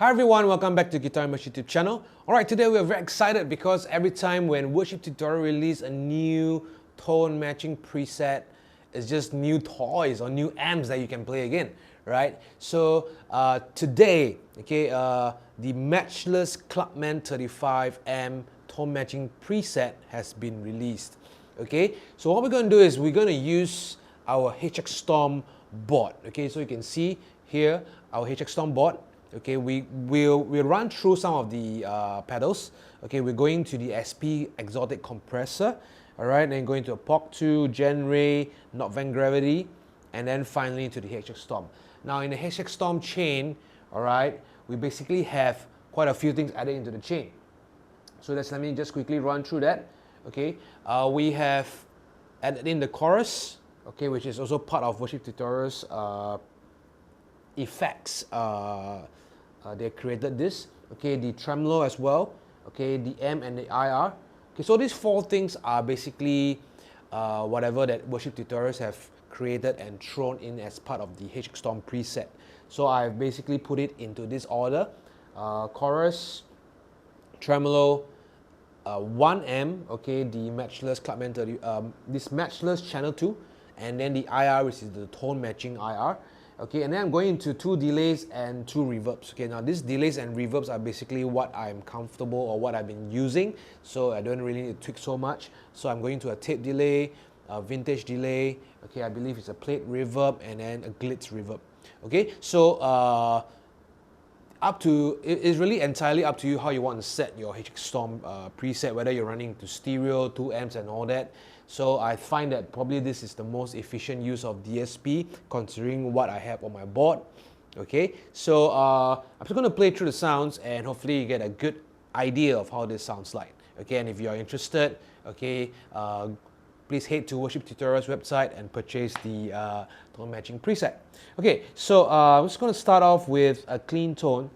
Hi everyone, welcome back to Guitar Immerse YouTube channel. Alright, today we are very excited because every time when Worship Tutorial release a new tone matching preset, it's just new toys or new amps that you can play again, right? So today, okay, the Matchless Clubman 35 amp tone matching preset has been released. Okay, so what we're going to do is we're going to use our HX Stomp board. Okay, so you can see here our HX Stomp board. Okay, we'll run through some of the pedals. Okay, we're going to the SP Xotic Compressor, all right, then going to a POG 2, Jan Ray, Nordvang Gravity, and then finally to the HX Stomp. Now in the HX Stomp chain, all right, we basically have quite a few things added into the chain. So let me just quickly run through that. Okay, we have added in the chorus, okay, which is also part of Worship Tutorial's effects. They created this, okay, the tremolo as well, okay, the M and the IR. Okay, so these four things are basically whatever that Worship Tutorials have created and thrown in as part of the HX Stomp preset. So I've basically put it into this order: chorus, tremolo, 1M, okay, the Matchless Clubman 30, this Matchless Channel 2, and then the IR, which is the tone matching IR. Okay, and then I'm going into 2 delays and 2 reverbs. Okay, now these delays and reverbs are basically what I'm comfortable or what I've been using, so I don't really need to tweak so much. So I'm going to a tape delay, a vintage delay, okay, I believe it's a plate reverb, and then a glitz reverb. Okay, so it's really entirely up to you how you want to set your HX Stomp preset, whether you're running to stereo, 2 amps and all that. So I find that probably this is the most efficient use of DSP considering what I have on my board. Okay, so I'm just going to play through the sounds and hopefully you get a good idea of how this sounds like. Okay, and if you're interested, okay, please head to Worship Tutorials website and purchase the tone matching preset. Okay, so I'm just going to start off with a clean tone.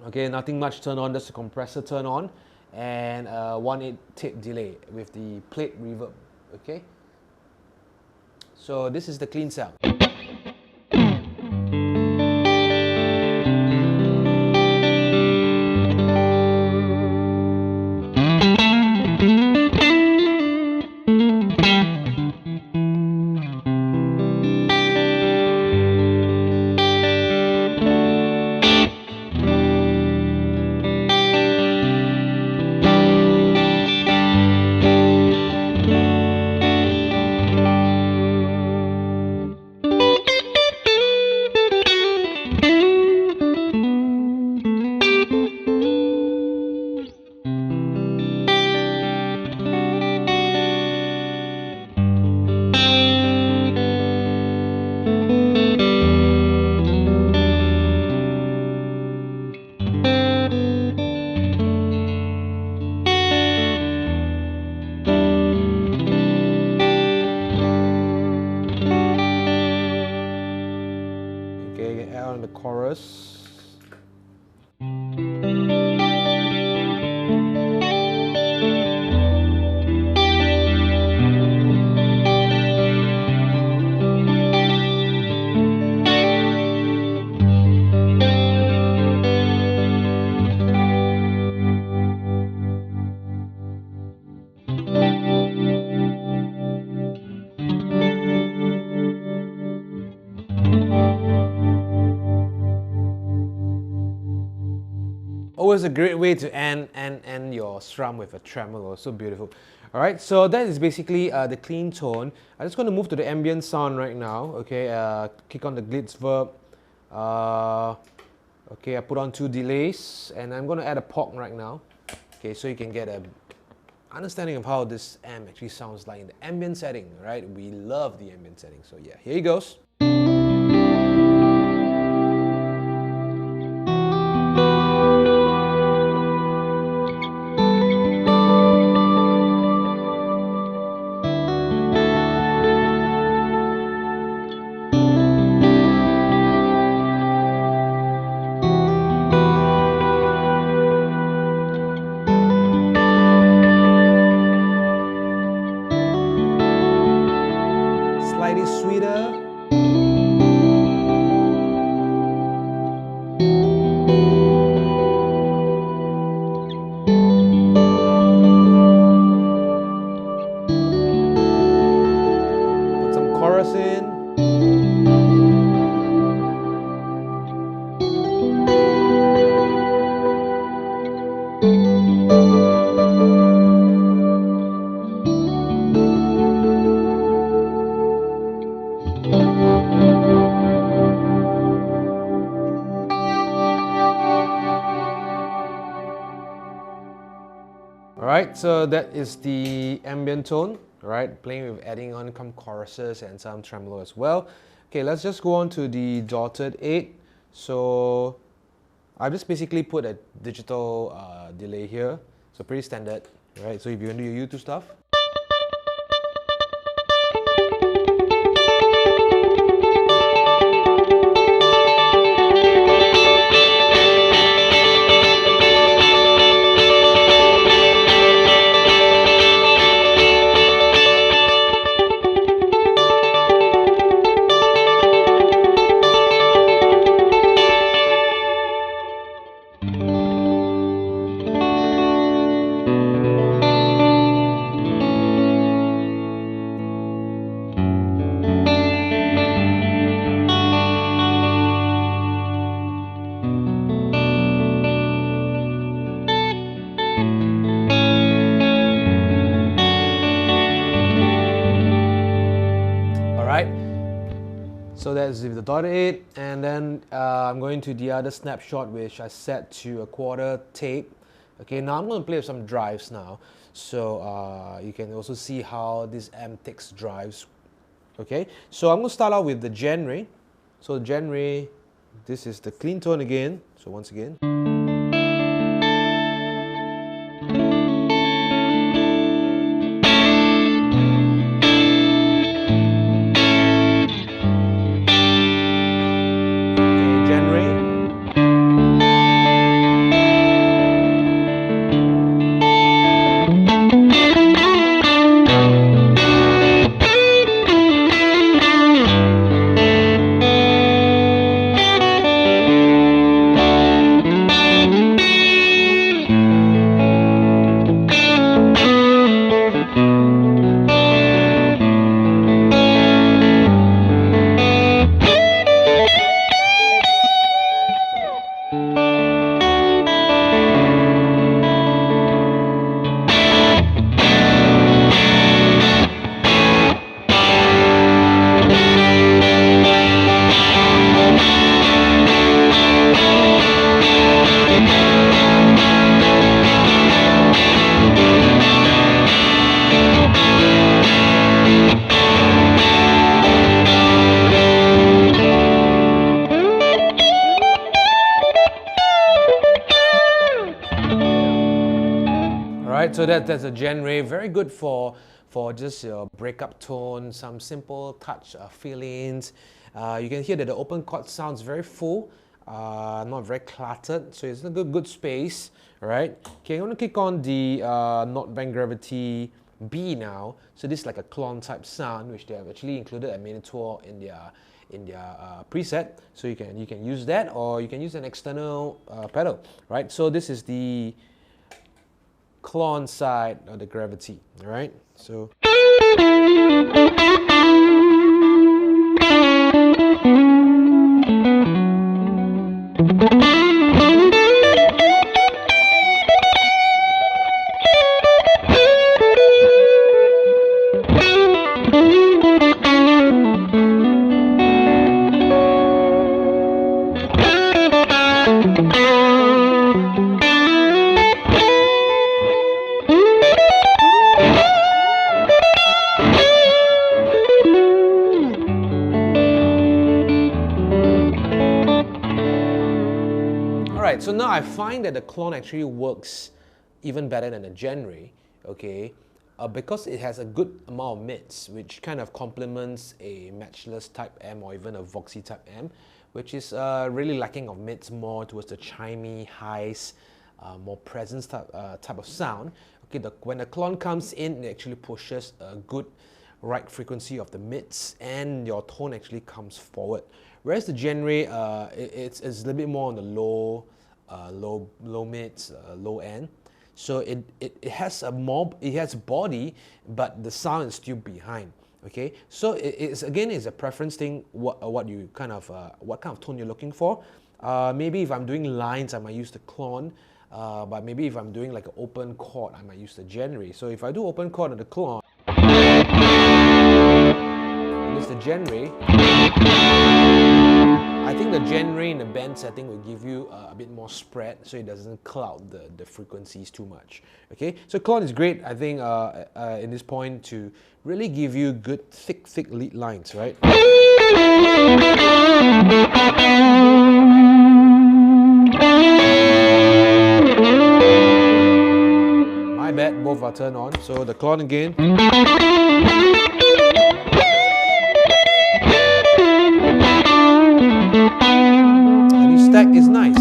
Okay, nothing much turn on, just a compressor turn on, and 1/8 tape delay with the plate reverb. Okay, so this is the clean sound. Okay, add on the chorus. Always a great way to end your strum with a tremolo. So beautiful. All right, so that is basically the clean tone. I'm just going to move to the ambient sound right now. Okay, kick on the glitz verb. Okay, I put on 2 delays, and I'm going to add a POG right now. Okay, so you can get a understanding of how this amp actually sounds like in the ambient setting. Right, we love the ambient setting. So yeah, here he goes. Slightly sweeter. Alright, so that is the ambient tone, right? Playing with adding on some choruses and some tremolo as well. Okay, let's just go on to the dotted 8. So I've just basically put a digital delay here, so pretty standard, right? So if you want to do your YouTube stuff. So that's the dotted 8, and then I'm going to the other snapshot, which I set to a quarter tape. Okay, now I'm going to play with some drives now, so you can also see how this amp takes drives. Okay, so I'm going to start out with the Jan Ray. So Jan Ray, this is the clean tone again. So once again. So that's a Jan Ray, very good for just your breakup tone, some simple touch feelings. You can hear that the open chord sounds very full, not very cluttered, so it's a good space, right? Okay, I'm going to click on the Nordvang Gravity B now. So this is like a clone type sound, which they have actually included a miniature in their preset. So you can use that, or you can use an external pedal, right? So this is the clone side of the Gravity, all right? So so now I find that the clone actually works even better than the Jan Ray, okay, because it has a good amount of mids, which kind of complements a matchless type amp or even a Voxy type amp, which is really lacking of mids, more towards the chimey highs, more presence type of sound. Okay, when the clone comes in, it actually pushes a good right frequency of the mids, and your tone actually comes forward. Whereas the Jan Ray, it's a little bit more on the low mids, low end. So it has a body, but the sound is still behind. Okay, so it's a preference thing. What kind of tone you're looking for. Maybe if I'm doing lines, I might use the clone. But maybe if I'm doing like an open chord, I might use the Jan Ray. So if I do open chord on the clone, this is the Jan Ray, I think the Jan Ray in the band setting will give you a bit more spread, so it doesn't cloud the frequencies too much. Okay, so Klon is great, I think, in this point to really give you good, thick lead lines, right? My bad, both are turned on, so the Klon again. Stack is nice.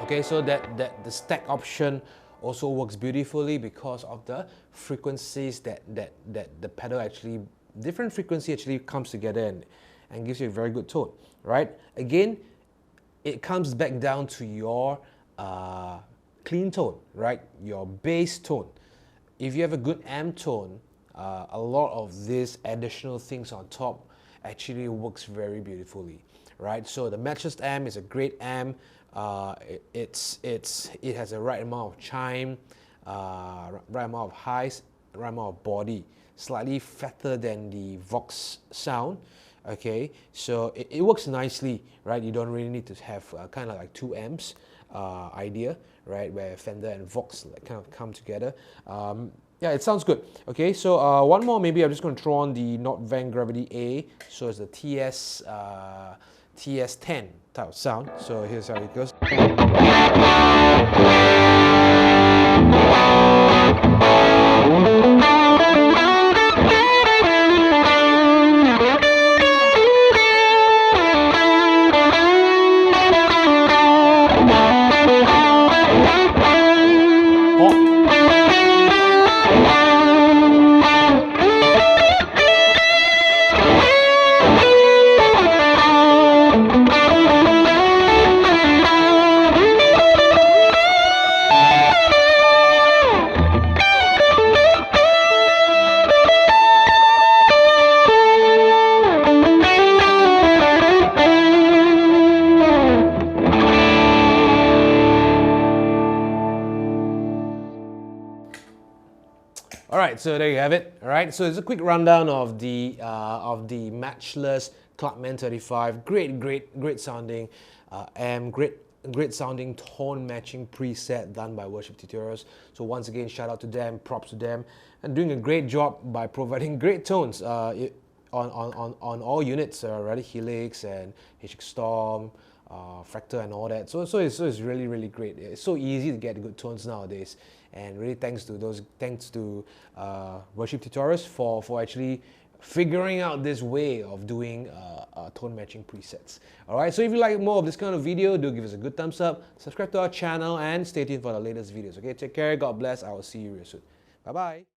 Okay, so that the stack option also works beautifully because of the frequencies that the pedal actually, different frequency actually comes together and gives you a very good tone, right? Again, it comes back down to your clean tone, right? Your bass tone. If you have a good amp tone, a lot of these additional things on top actually works very beautifully, right? So the Matchless amp is a great amp. It has the right amount of chime, right amount of highs, right amount of body, slightly fatter than the Vox sound. Okay, so it works nicely, right? You don't really need to have kind of like two amps idea, right? Where Fender and Vox like kind of come together. Yeah, it sounds good. Okay, so one more, maybe I'm just going to throw on the Nordvang Gravity A. So it's the TS10 type of sound. So here's how it goes. All right, so there you have it. All right, so it's a quick rundown of the Matchless Clubman 35. Great sounding amp, great sounding tone matching preset done by Worship Tutorials. So once again, shout out to them, props to them, and doing a great job by providing great tones on all units, right? Helix and HX Stomp, Fractal and all that. So it's really great. It's so easy to get good tones nowadays, and really thanks to Worship Tutorials for actually figuring out this way of doing tone matching presets. All right, so if you like more of this kind of video, do give us a good thumbs up, subscribe to our channel, and stay tuned for the latest videos. Okay, take care, God bless. I will see you real soon. Bye bye.